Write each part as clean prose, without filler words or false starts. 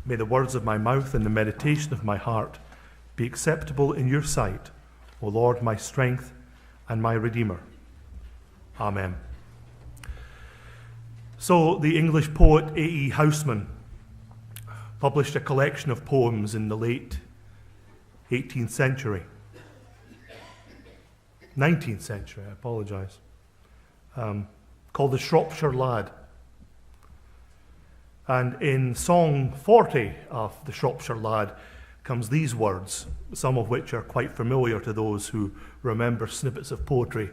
May the words of my mouth and the meditation of my heart be acceptable in your sight, O Lord, my strength and my Redeemer. Amen. So the English poet A.E. Housman published a collection of poems in the late 18th century. 19th century, I apologise. Called The Shropshire Lad. And in Song 40 of The Shropshire Lad comes these words, some of which are quite familiar to those who remember snippets of poetry.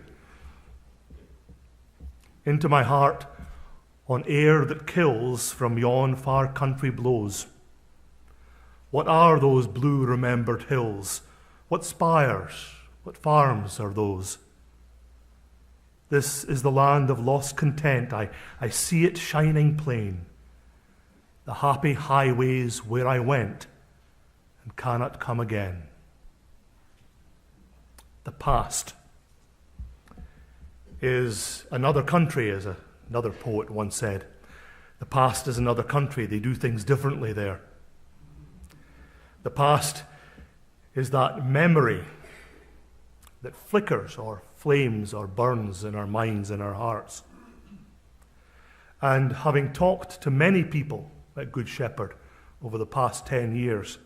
Into my heart, on air that kills from yon far country blows. What are those blue remembered hills? What spires, what farms are those? This is the land of lost content. I see it shining plain. The happy highways where I went and cannot come again. The past is another country, as another poet once said. The past is another country. They do things differently there. The past is that memory that flickers or flames or burns in our minds and our hearts. And having talked to many people at Good Shepherd over the past 10 years,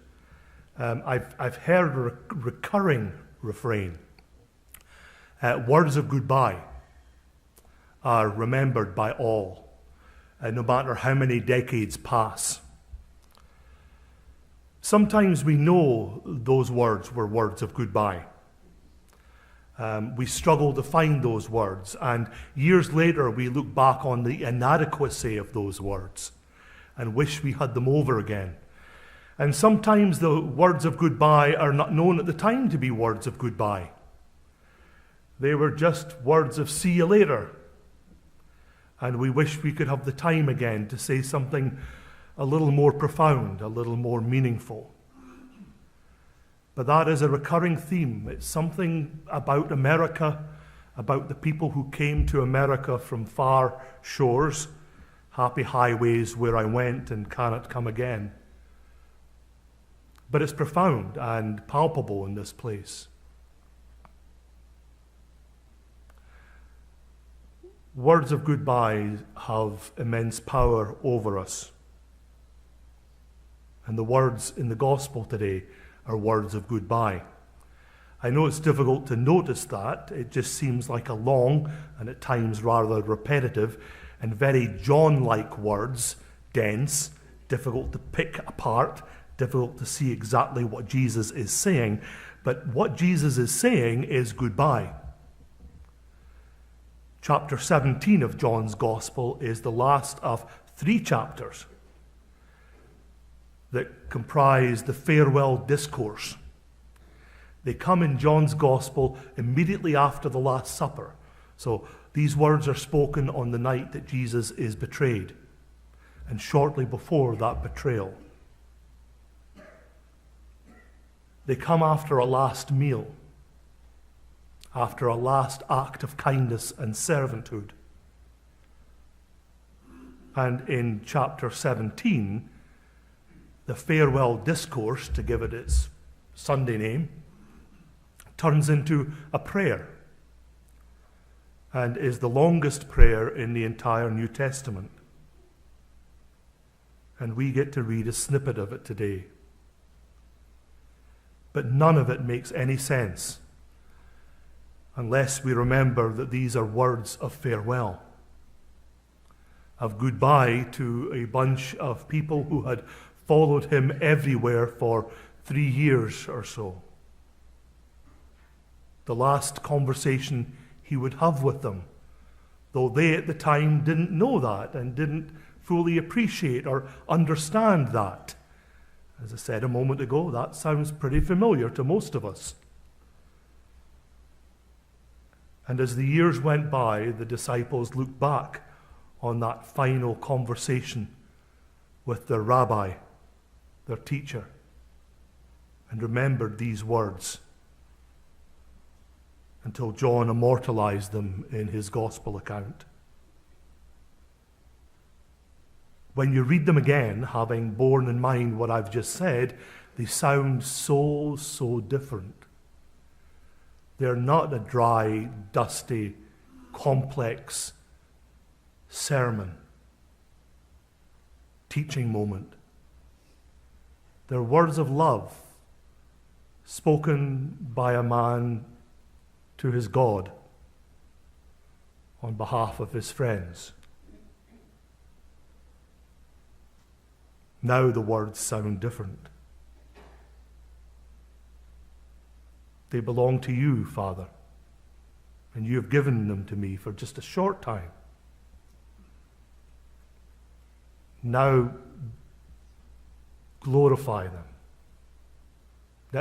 I've heard a recurring refrain. Words of goodbye are remembered by all, no matter how many decades pass. Sometimes we know those words were words of goodbye. We struggle to find those words, and years later we look back on the inadequacy of those words and wish we had them over again. And sometimes the words of goodbye are not known at the time to be words of goodbye. They were just words of see you later. And we wish we could have the time again to say something a little more profound, a little more meaningful. But that is a recurring theme. It's something about America, about the people who came to America from far shores, happy highways where I went and cannot come again. But it's profound and palpable in this place. Words of goodbye have immense power over us. And the words in the gospel today are words of goodbye. I know it's difficult to notice that. It just seems like a long and at times rather repetitive and very John-like words, dense, difficult to pick apart, difficult to see exactly what Jesus is saying. But what Jesus is saying is goodbye. Chapter 17 of John's Gospel is the last of 3 chapters that comprise the farewell discourse. They come in John's Gospel immediately after the Last Supper. So these words are spoken on the night that Jesus is betrayed and shortly before that betrayal. They come after a last meal, after a last act of kindness and servanthood. And in chapter 17, the farewell discourse, to give it its Sunday name, turns into a prayer and is the longest prayer in the entire New Testament. And we get to read a snippet of it today. But none of it makes any sense unless we remember that these are words of farewell, of goodbye to a bunch of people who had followed him everywhere for 3 years or so. The last conversation he would have with them, though they at the time didn't know that and didn't fully appreciate or understand that. As I said a moment ago, that sounds pretty familiar to most of us. And as the years went by, the disciples looked back on that final conversation with their rabbi, their teacher, and remembered these words until John immortalized them in his gospel account. When you read them again, having borne in mind what I've just said, they sound so, so different. They're not a dry, dusty, complex sermon, teaching moment. They're words of love spoken by a man to his God on behalf of his friends. Now the words sound different. They belong to you, Father, and you have given them to me for just a short time. Now glorify them.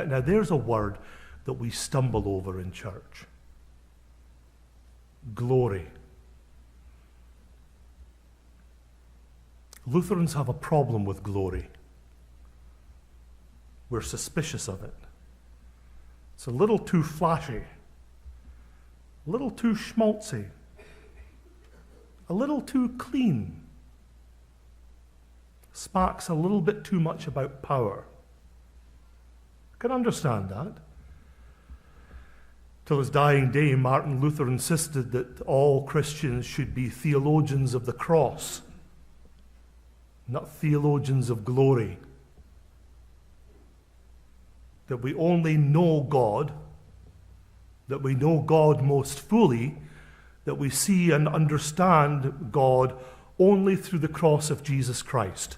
Now there's a word that we stumble over in church. Glory. Lutherans have a problem with glory. We're suspicious of it. It's a little too flashy, a little too schmaltzy, a little too clean. Sparks a little bit too much about power. I can understand that. Till his dying day, Martin Luther insisted that all Christians should be theologians of the cross, not theologians of glory. That we only know God, that we know God most fully, that we see and understand God only through the cross of Jesus Christ.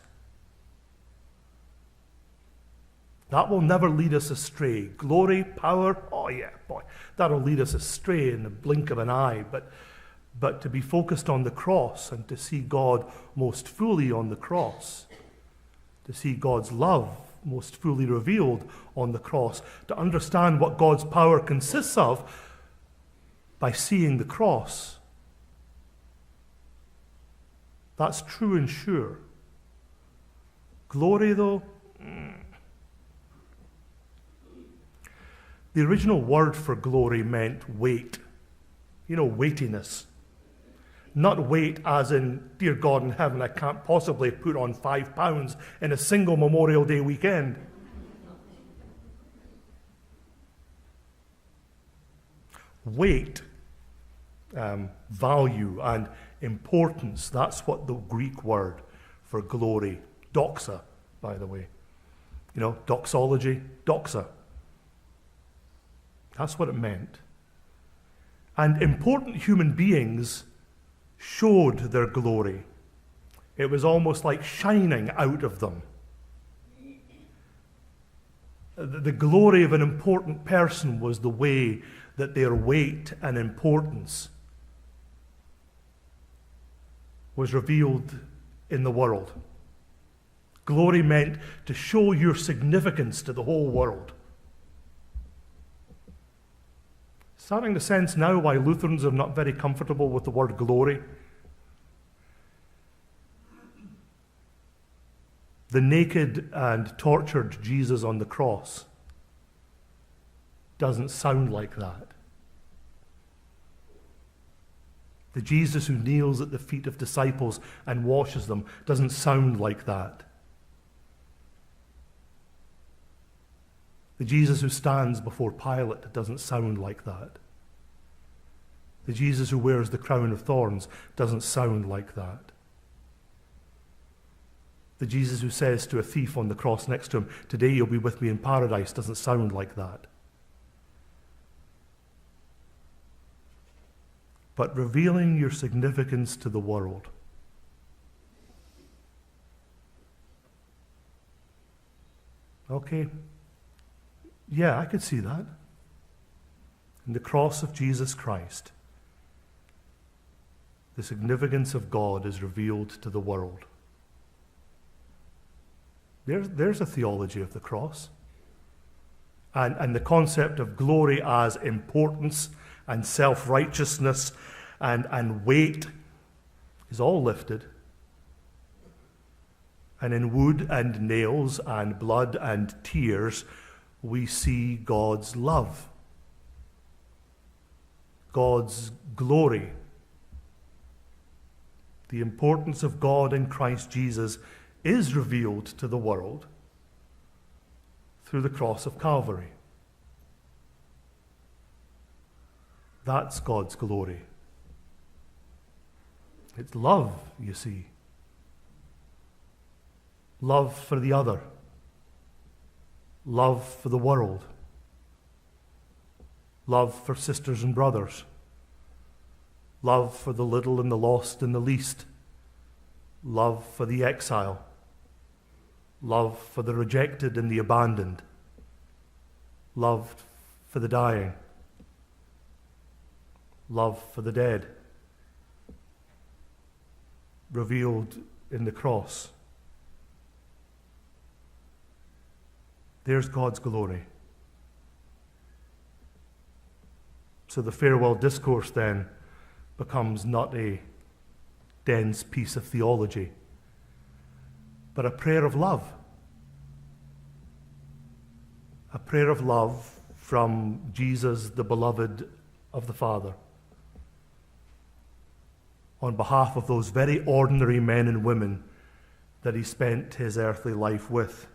That will never lead us astray. Glory, power, oh yeah, boy, that'll lead us astray in the blink of an eye. But to be focused on the cross and to see God most fully on the cross, to see God's love most fully revealed on the cross, to understand what God's power consists of by seeing the cross. That's true and sure. Glory, though, the original word for glory meant weight. You know, weightiness. Not weight as in, dear God in heaven, I can't possibly put on 5 pounds in a single Memorial Day weekend. Weight, value, and importance. That's what the Greek word for glory, doxa, by the way. You know, doxology, doxa. That's what it meant. And important human beings showed their glory. It was almost like shining out of them. The glory of an important person was the way that their weight and importance was revealed in the world. Glory meant to show your significance to the whole world. Starting to sense now why Lutherans are not very comfortable with the word glory. The naked and tortured Jesus on the cross doesn't sound like that. The Jesus who kneels at the feet of disciples and washes them doesn't sound like that. The Jesus who stands before Pilate doesn't sound like that. The Jesus who wears the crown of thorns doesn't sound like that. The Jesus who says to a thief on the cross next to him, "Today you'll be with me in paradise," doesn't sound like that. But revealing your significance to the world. Okay. Yeah, I could see that. In the cross of Jesus Christ, the significance of God is revealed to the world. There's a theology of the cross. And the concept of glory as importance and self-righteousness and weight is all lifted. And in wood and nails and blood and tears, we see God's love, God's glory, the importance of God in Christ Jesus is revealed to the world through the cross of Calvary. That's God's glory. It's love, you see. Love for the other. Love for the world. Love for sisters and brothers. Love for the little and the lost and the least. Love for the exile. Love for the rejected and the abandoned. Love for the dying. Love for the dead. Revealed in the cross. There's God's glory. So the farewell discourse then becomes not a dense piece of theology, but a prayer of love. A prayer of love from Jesus, the beloved of the Father, on behalf of those very ordinary men and women that he spent his earthly life with.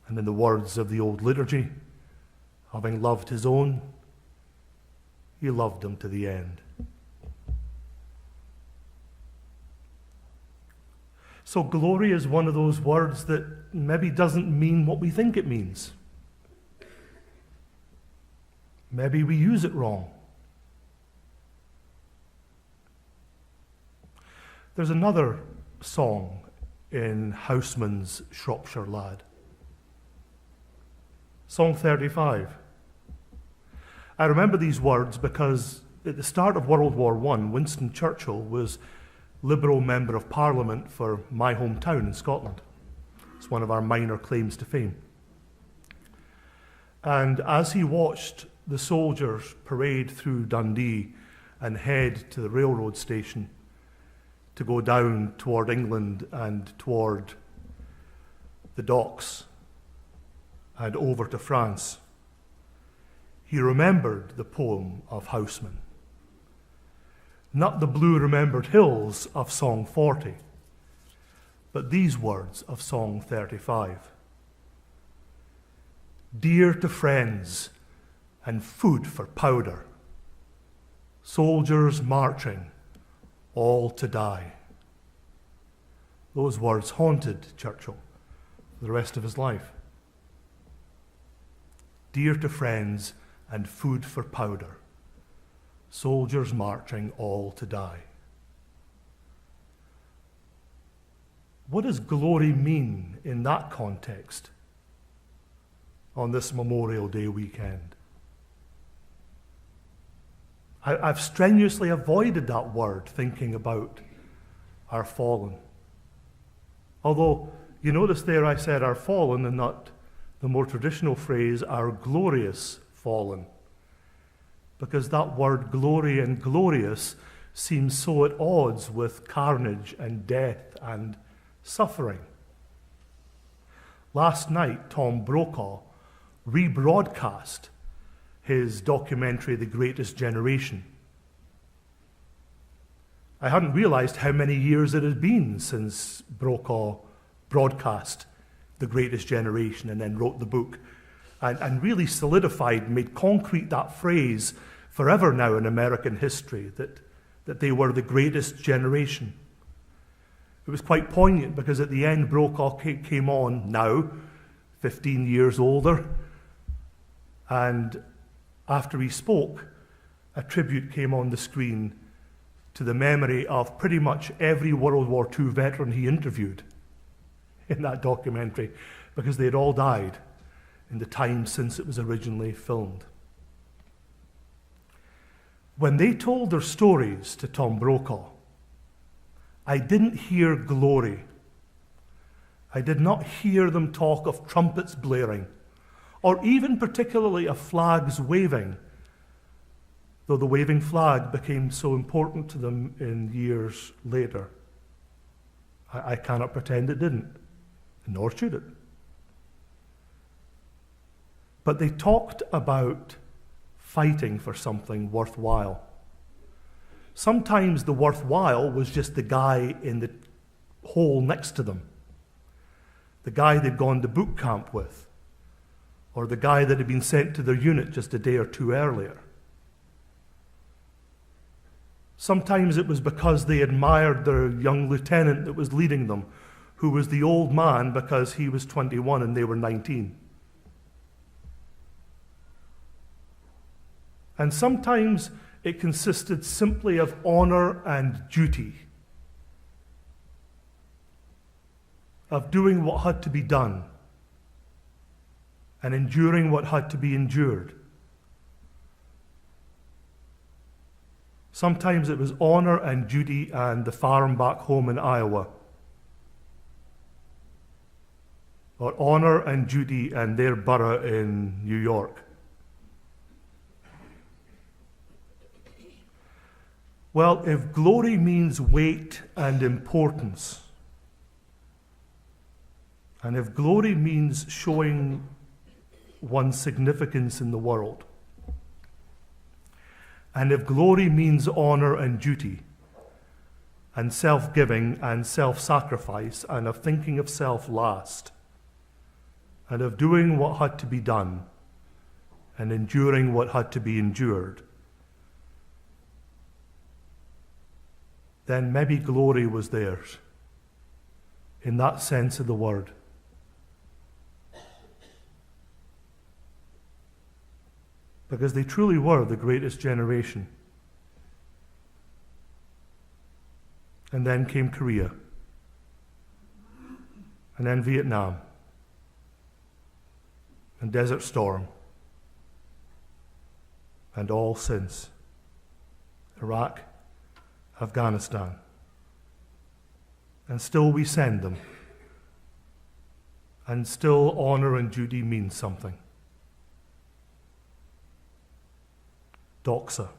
And in the words of the old liturgy, having loved his own, he loved them to the end. So glory is one of those words that maybe doesn't mean what we think it means. Maybe we use it wrong. There's another song in Houseman's Shropshire Lad. Song 35. I remember these words because at the start of World War I, Winston Churchill was Liberal Member of Parliament for my hometown in Scotland. It's one of our minor claims to fame. And as he watched the soldiers parade through Dundee and head to the railroad station to go down toward England and toward the docks and over to France, he remembered the poem of Houseman. Not the blue remembered hills of Song 40, but these words of Song 35. Dear to friends and food for powder, soldiers marching, all to die. Those words haunted Churchill for the rest of his life. Dear to friends and food for powder, soldiers marching all to die. What does glory mean in that context on this Memorial Day weekend? I've strenuously avoided that word thinking about our fallen. Although, you notice there I said our fallen and not the more traditional phrase, our glorious fallen. Because that word glory and glorious seems so at odds with carnage and death and suffering. Last night, Tom Brokaw rebroadcast his documentary, The Greatest Generation. I hadn't realized how many years it had been since Brokaw broadcast The Greatest Generation and then wrote the book and really solidified, made concrete that phrase forever now in American history, that they were the greatest generation. It was quite poignant because at the end Brokaw came on now, 15 years older, and after he spoke, a tribute came on the screen to the memory of pretty much every World War II veteran he interviewed in that documentary, because they had all died in the time since it was originally filmed. When they told their stories to Tom Brokaw, I didn't hear glory. I did not hear them talk of trumpets blaring, or even particularly of flags waving, though the waving flag became so important to them in years later. I cannot pretend it didn't, nor should it. But they talked about fighting for something worthwhile. Sometimes the worthwhile was just the guy in the hole next to them, the guy they'd gone to boot camp with, or the guy that had been sent to their unit just a day or two earlier. Sometimes it was because they admired their young lieutenant that was leading them, who was the old man because he was 21 and they were 19. And sometimes it consisted simply of honor and duty, of doing what had to be done and enduring what had to be endured. Sometimes it was honor and duty and the farm back home in Iowa, or honor and duty and their borough in New York. Well, if glory means weight and importance, and if glory means showing one's significance in the world, and if glory means honor and duty, and self-giving and self-sacrifice, and of thinking of self last, and of doing what had to be done, and enduring what had to be endured, then maybe glory was theirs, in that sense of the word. Because they truly were the greatest generation. And then came Korea, and then Vietnam, and Desert Storm, and all since. Iraq, Afghanistan. And still we send them. And still honor and duty means something. Doxa.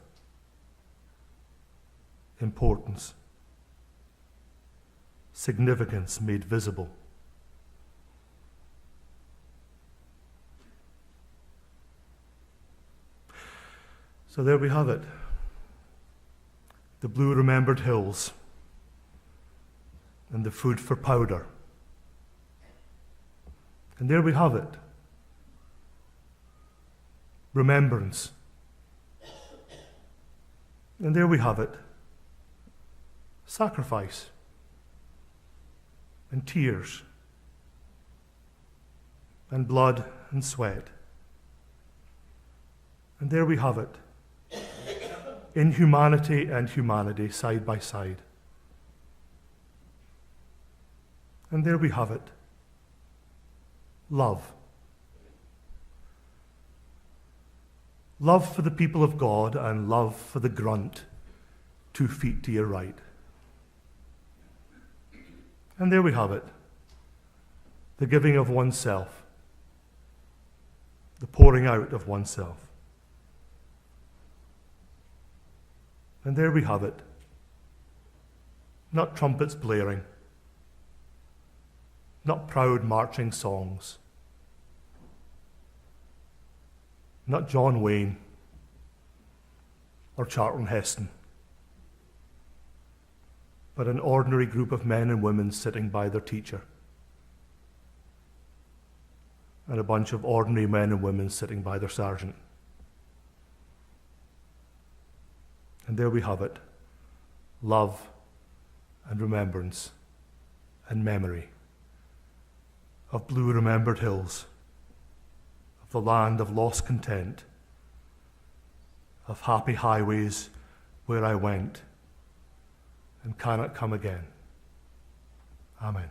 Importance. Significance made visible. So there we have it. The blue remembered hills and the food for powder. And there we have it. Remembrance. And there we have it. Sacrifice. And tears. And blood and sweat. And there we have it. Inhumanity and humanity side by side. And there we have it. Love. Love for the people of God and love for the grunt 2 feet to your right. And there we have it. The giving of oneself. The pouring out of oneself. And there we have it. Not trumpets blaring. Not proud marching songs. Not John Wayne or Charlton Heston, but an ordinary group of men and women sitting by their teacher, and a bunch of ordinary men and women sitting by their sergeant. And there we have it. Love and remembrance and memory of blue remembered hills, of the land of lost content, of happy highways where I went and cannot come again. Amen.